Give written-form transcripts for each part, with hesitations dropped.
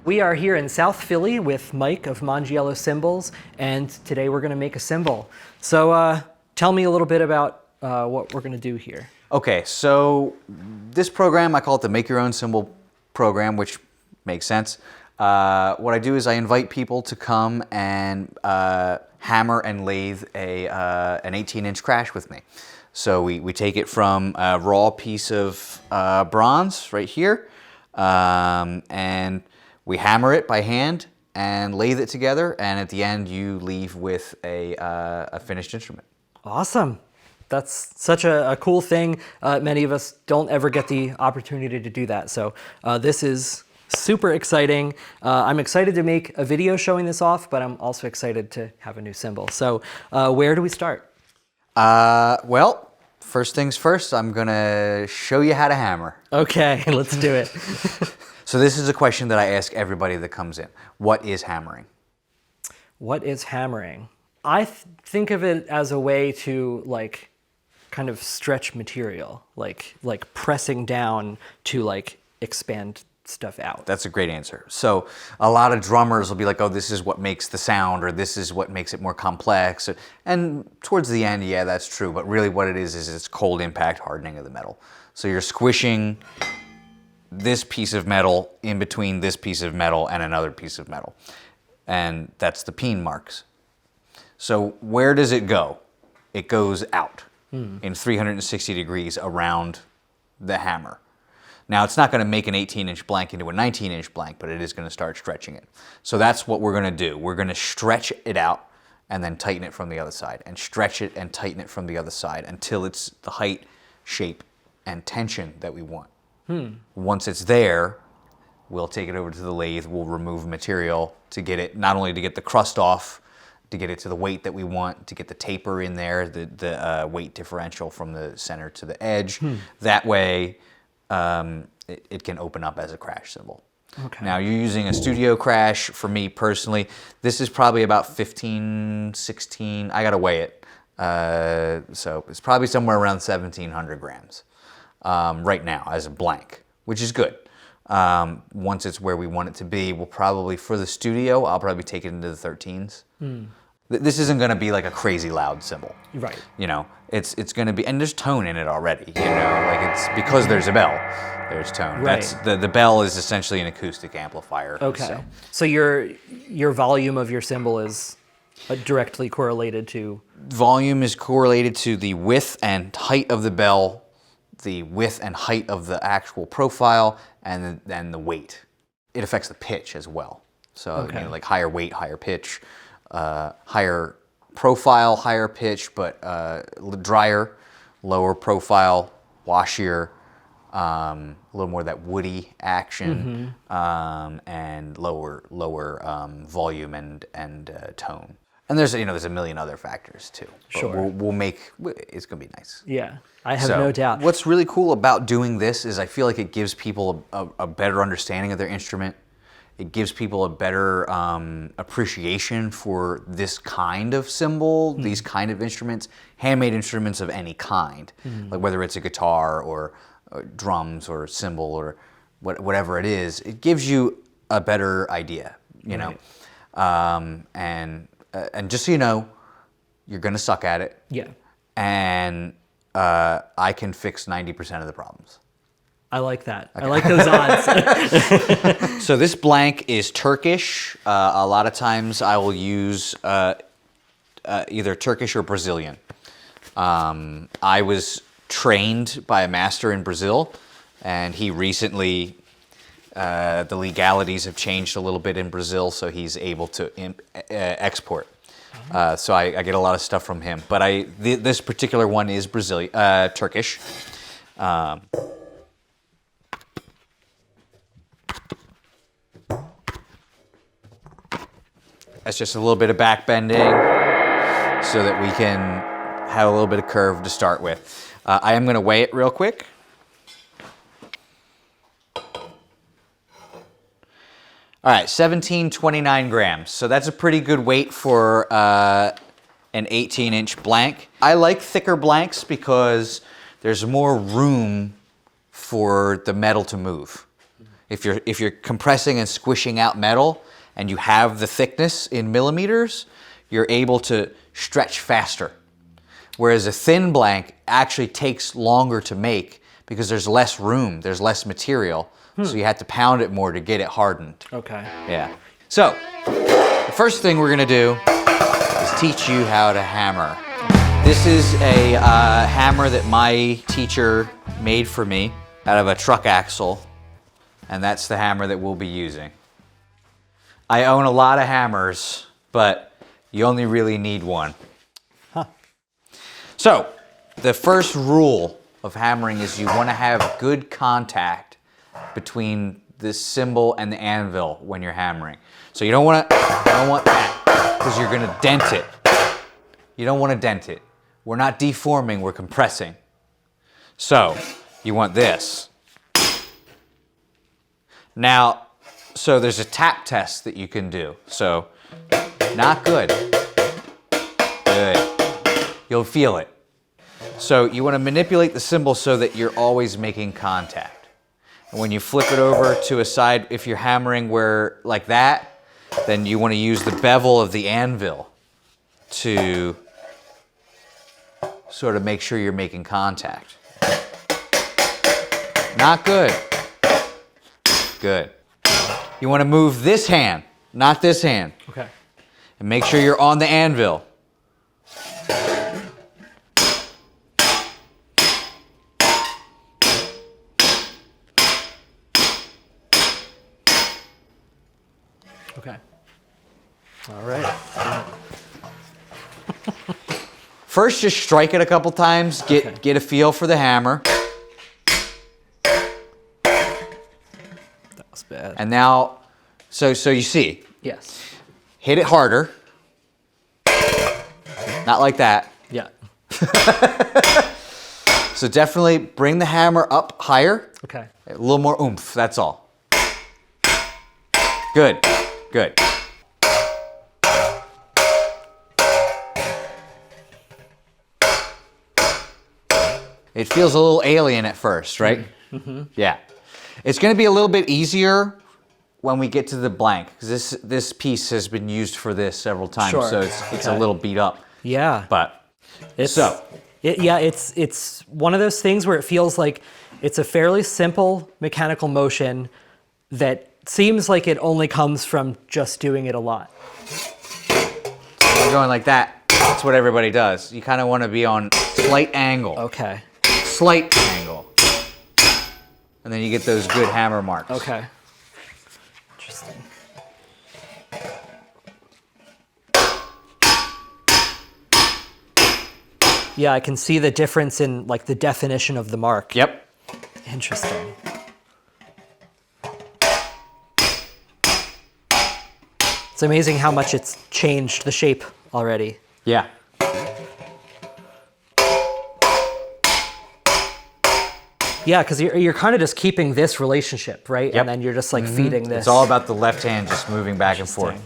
We are here in South Philly with Mike of mongiellocymbals, and today we're going to make a cymbal. So tell me a little bit about what we're going to do here. Okay, so this program, I call it the Make Your Own Cymbal program, which makes sense. What I do is I invite people to come and hammer and lathe an 18-inch crash with me. So we take it from a raw piece of bronze right here, and we hammer it by hand and lathe it together, and at the end you leave with a finished instrument. Awesome. That's such a cool thing. Many of us don't ever get the opportunity to do that. So this is super exciting. I'm excited to make a video showing this off, but I'm also excited to have a new cymbal. So where do we start? Well, first things first, I'm gonna show you how to hammer. Okay, let's do it. So this is a question that I ask everybody that comes in. What is hammering? What is hammering? I think of it as a way to kind of stretch material, like pressing down to expand stuff out. That's a great answer. So a lot of drummers will be like, oh, this is what makes the sound, or this is what makes it more complex. And towards the end, yeah, that's true. But really what it is it's cold impact hardening of the metal. So you're squishing this piece of metal in between this piece of metal and another piece of metal. And that's the peen marks. So where does it go? It goes out in 360 degrees around the hammer. Now, it's not going to make an 18-inch blank into a 19-inch blank, but it is going to start stretching it. So that's what we're going to do. We're going to stretch it out and then tighten it from the other side, and stretch it and tighten it from the other side until it's the height, shape, and tension that we want. Once it's there, we'll take it over to the lathe. We'll remove material to get it, not only to get the crust off, to get it to the weight that we want, to get the taper in there, the weight differential from the center to the edge. That way, it can open up as a crash cymbal. Okay. Now, you're using a studio crash. For me personally, this is probably about 15, 16, I gotta weigh it. So it's probably somewhere around 1,700 grams right now as a blank, which is good. Once it's where we want it to be, we'll probably, for the studio, I'll probably take it into the 13s. This isn't going to be like a crazy loud cymbal. Right. You know, it's going to be, and there's tone in it already, you know, like it's, because there's a bell, there's tone. Right. That's, the bell is essentially an acoustic amplifier. Okay. So your volume of your cymbal is directly correlated to? Volume is correlated to the width and height of the bell, the width and height of the actual profile, and then the weight. It affects the pitch as well. So okay. You know, like higher weight, higher pitch, higher profile, higher pitch, but drier, lower profile, washier, a little more of that woody action, and lower volume and tone. And there's a million other factors too. But sure. We'll make, it's gonna be nice. Yeah, I have no doubt. What's really cool about doing this is I feel like it gives people a better understanding of their instrument. It gives people a better appreciation for this kind of cymbal, these kind of instruments, handmade instruments of any kind, like whether it's a guitar or drums or cymbal or whatever it is. It gives you a better idea, you know. And just so you know, you're gonna suck at it. Yeah. And I can fix 90% of the problems. I like that. Okay. I like those odds. So this blank is Turkish. A lot of times I will use either Turkish or Brazilian. I was trained by a master in Brazil, and he recently, the legalities have changed a little bit in Brazil, so he's able to export. So I get a lot of stuff from him. But this particular one is Turkish. That's just a little bit of back bending so that we can have a little bit of curve to start with. I am going to weigh it real quick. All right, 1729 grams. So that's a pretty good weight for an 18-inch blank. I like thicker blanks because there's more room for the metal to move. If you're compressing and squishing out metal and you have the thickness in millimeters, you're able to stretch faster. Whereas a thin blank actually takes longer to make because there's less room, there's less material, so you have to pound it more to get it hardened. Okay. Yeah. So, the first thing we're gonna do is teach you how to hammer. This is a hammer that my teacher made for me out of a truck axle, and that's the hammer that we'll be using. I own a lot of hammers, but you only really need one. Huh. So, the first rule of hammering is you want to have good contact between the cymbal and the anvil when you're hammering. So you don't want that because you're going to dent it. You don't want to dent it. We're not deforming, we're compressing. So you want this. Now, so there's a tap test that you can do. So, not good. Good. You'll feel it. So you want to manipulate the cymbal so that you're always making contact. And when you flip it over to a side, if you're hammering where like that, then you want to use the bevel of the anvil to sort of make sure you're making contact. Not good. Good. You want to move this hand, not this hand. Okay. And make sure you're on the anvil. Okay. All right. First, just strike it a couple times, get a feel for the hammer. That was bad. And now, so you see, Yes. hit it harder. Not like that. Yeah. So definitely bring the hammer up higher. Okay. A little more oomph, that's all. Good, good. It feels a little alien at first, right? Mm-hmm. Yeah. It's going to be a little bit easier when we get to the blank, because this piece has been used for this several times, Sure. so it's a little beat up. Yeah. But It's, so it's one of those things where it feels like it's a fairly simple mechanical motion that seems like it only comes from just doing it a lot. we're going like that. That's what everybody does. You kind of want to be on slight angle. Okay. Slight angle. And then you get those good hammer marks. Okay. Interesting. Yeah, I can see the difference in like the definition of the mark. Yep. Interesting. It's amazing how much it's changed the shape already. Yeah. Yeah, because you're kind of just keeping this relationship, right? Yep. And then you're just like feeding this. It's all about the left hand just moving back and forth.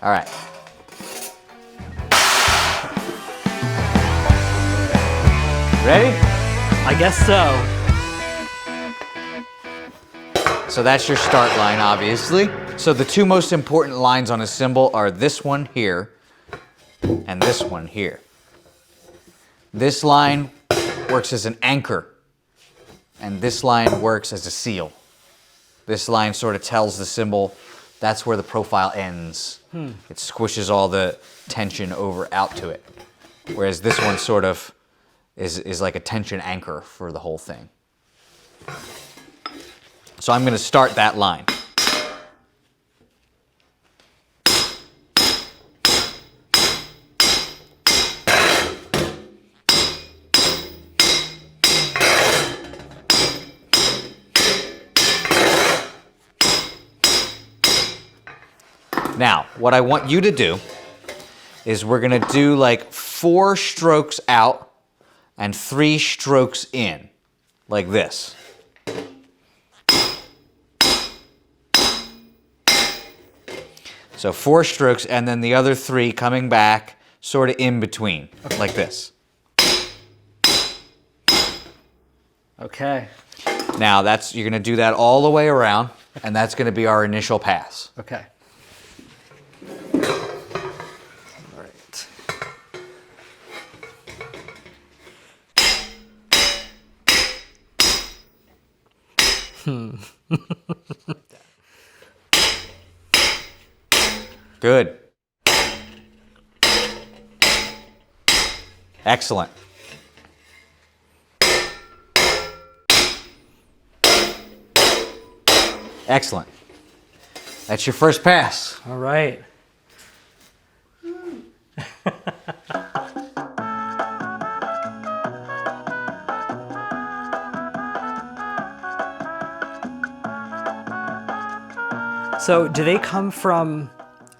All right. Ready? I guess so. So that's your start line, obviously. So the two most important lines on a cymbal are this one here and this one here. This line works as an anchor, and this line works as a seal. This line sort of tells the cymbal that's where the profile ends. It squishes all the tension over out to it. Whereas this one sort of is like a tension anchor for the whole thing. So I'm going to start that line. Now, what I want you to do is we're going to do like 4 strokes out and 3 strokes in, like this. So 4 strokes, and then the other 3 coming back sort of in between, like this. Okay. Now you're going to do that all the way around, and that's going to be our initial pass. Okay. All right. Good. Excellent. Excellent. That's your first pass. All right. So, do they come from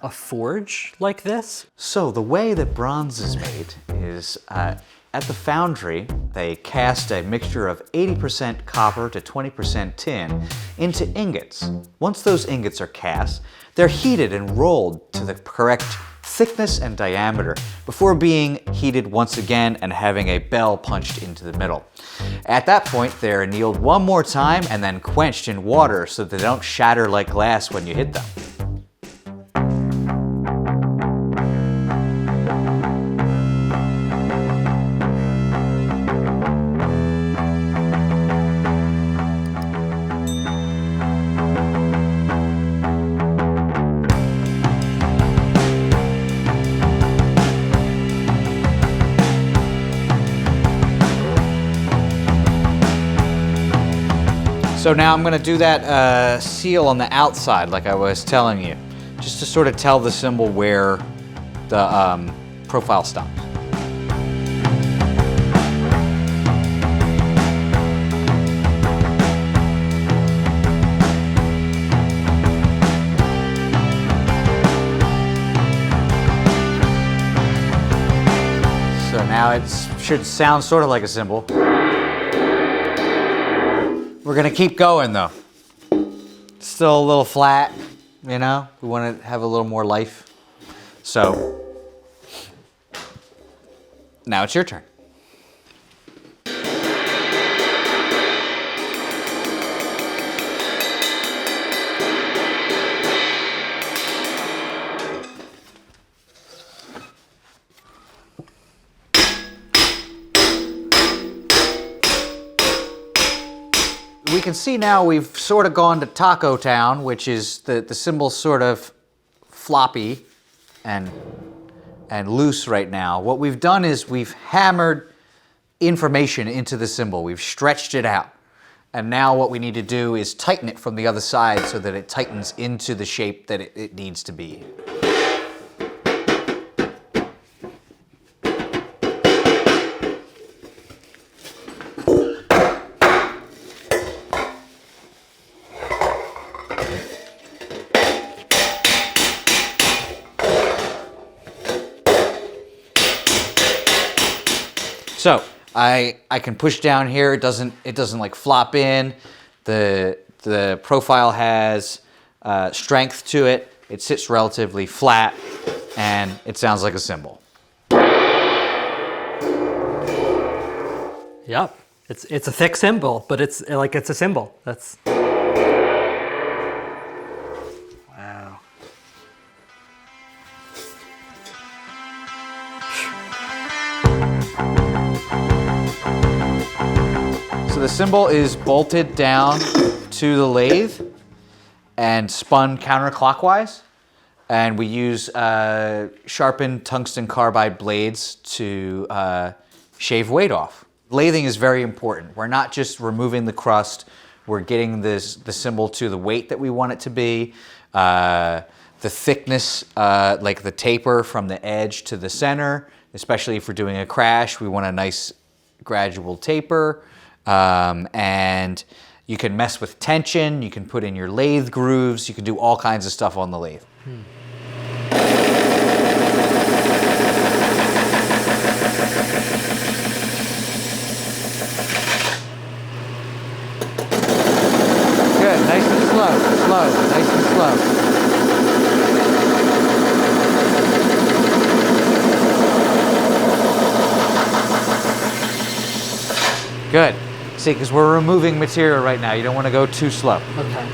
a forge like this? So the way that bronze is made is at the foundry, they cast a mixture of 80% copper to 20% tin into ingots. Once those ingots are cast, they're heated and rolled to the correct thickness and diameter before being heated once again and having a bell punched into the middle. At that point, they're annealed one more time and then quenched in water so that they don't shatter like glass when you hit them. So now I'm going to do that seal on the outside like I was telling you, just to sort of tell the cymbal where the profile stops. So now it should sound sort of like a cymbal. We're gonna keep going though. Still a little flat, you know? We want to have a little more life. So, now it's your turn. We can see now we've sort of gone to Taco Town, which is the cymbal's sort of floppy and loose right now. What we've done is we've hammered information into the cymbal. We've stretched it out. And now what we need to do is tighten it from the other side so that it tightens into the shape that it needs to be. So I can push down here. It doesn't like flop in. The profile has strength to it. It sits relatively flat, and it sounds like a cymbal. Yep. It's a thick cymbal, but it's a cymbal. That's wow. So the cymbal is bolted down to the lathe and spun counterclockwise. And we use sharpened tungsten carbide blades to shave weight off. Lathing is very important. We're not just removing the crust, we're getting the cymbal to the weight that we want it to be. The thickness, like the taper from the edge to the center, especially if we're doing a crash, we want a nice gradual taper. And you can mess with tension, you can put in your lathe grooves, you can do all kinds of stuff on the lathe. Good, nice and slow, nice and slow. Good. See, because we're removing material right now. You don't want to go too slow. Okay.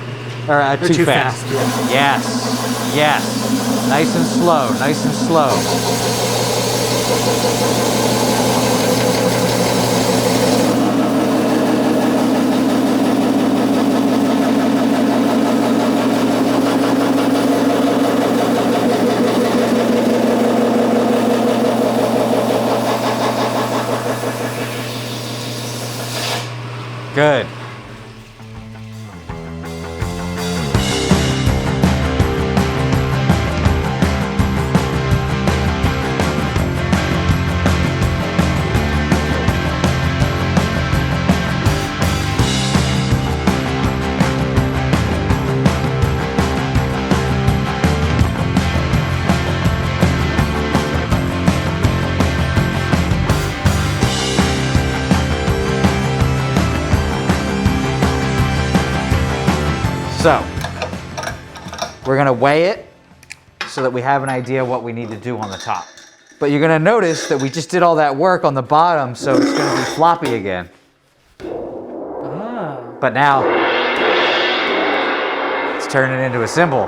Or Too fast, yeah. Yes. Yes. Nice and slow. Nice and slow. Good. So, we're gonna weigh it so that we have an idea what we need to do on the top. But you're gonna notice that we just did all that work on the bottom, so it's gonna be floppy again. Ah. But now, it's turning into a cymbal.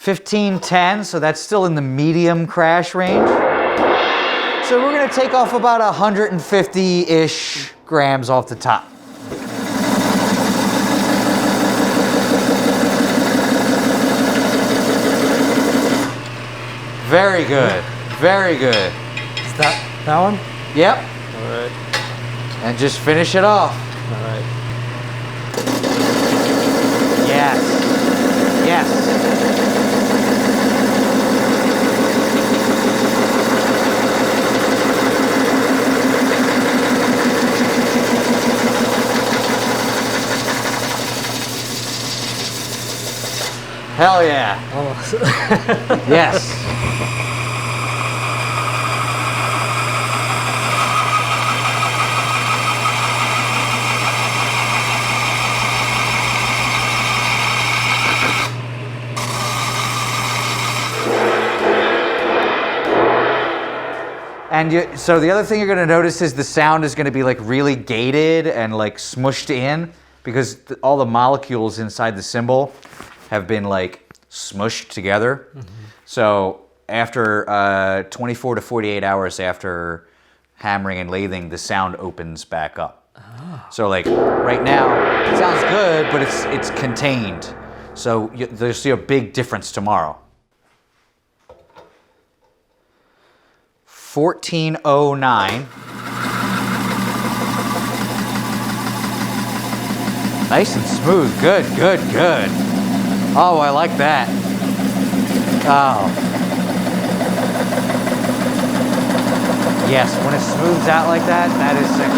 1510, so that's still in the medium crash range. So we're gonna take off about 150-ish grams off the top. Very good, very good. Is that one? Yep. All right. And just finish it off. All right. Yes. Yes. Hell yeah. Almost. Yes. And so the other thing you're going to notice is the sound is going to be like really gated and like smushed in because all the molecules inside the cymbal have been like smushed together. Mm-hmm. So after 24 to 48 hours after hammering and lathing, the sound opens back up. Oh. So like right now, it sounds good, but it's contained. So you'll see a big difference tomorrow. 1409. Nice and smooth. Good, good, good. Oh, I like that. Oh. Yes, when it smooths out like that, that is sick.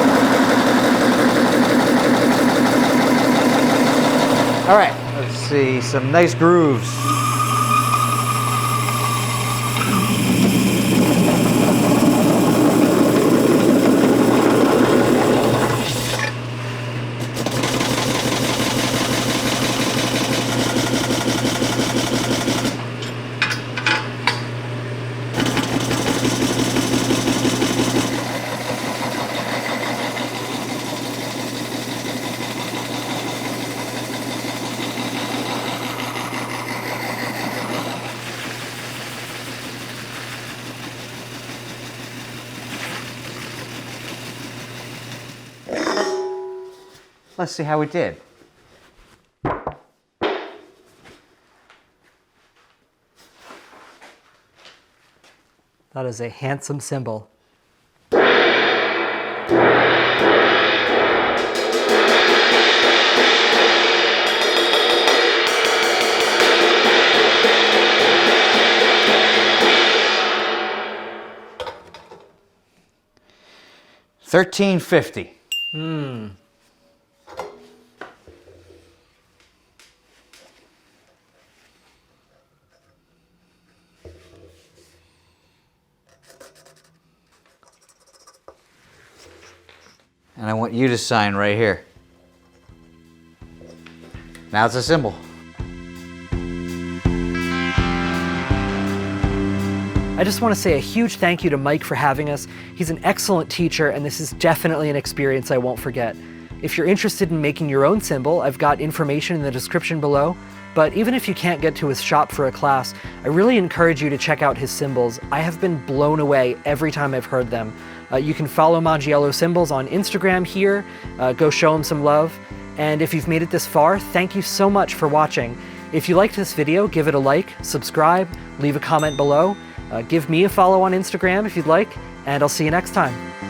All right, let's see, some nice grooves. Let's see how we did. That is a handsome cymbal. $13.50. And I want you to sign right here. Now it's a cymbal. I just want to say a huge thank you to Mike for having us. He's an excellent teacher, and this is definitely an experience I won't forget. If you're interested in making your own cymbal, I've got information in the description below. But even if you can't get to his shop for a class, I really encourage you to check out his cymbals. I have been blown away every time I've heard them. You can follow mongiellocymbals on Instagram here. Go show him some love. And if you've made it this far, thank you so much for watching. If you liked this video, give it a like, subscribe, leave a comment below. Give me a follow on Instagram if you'd like, and I'll see you next time.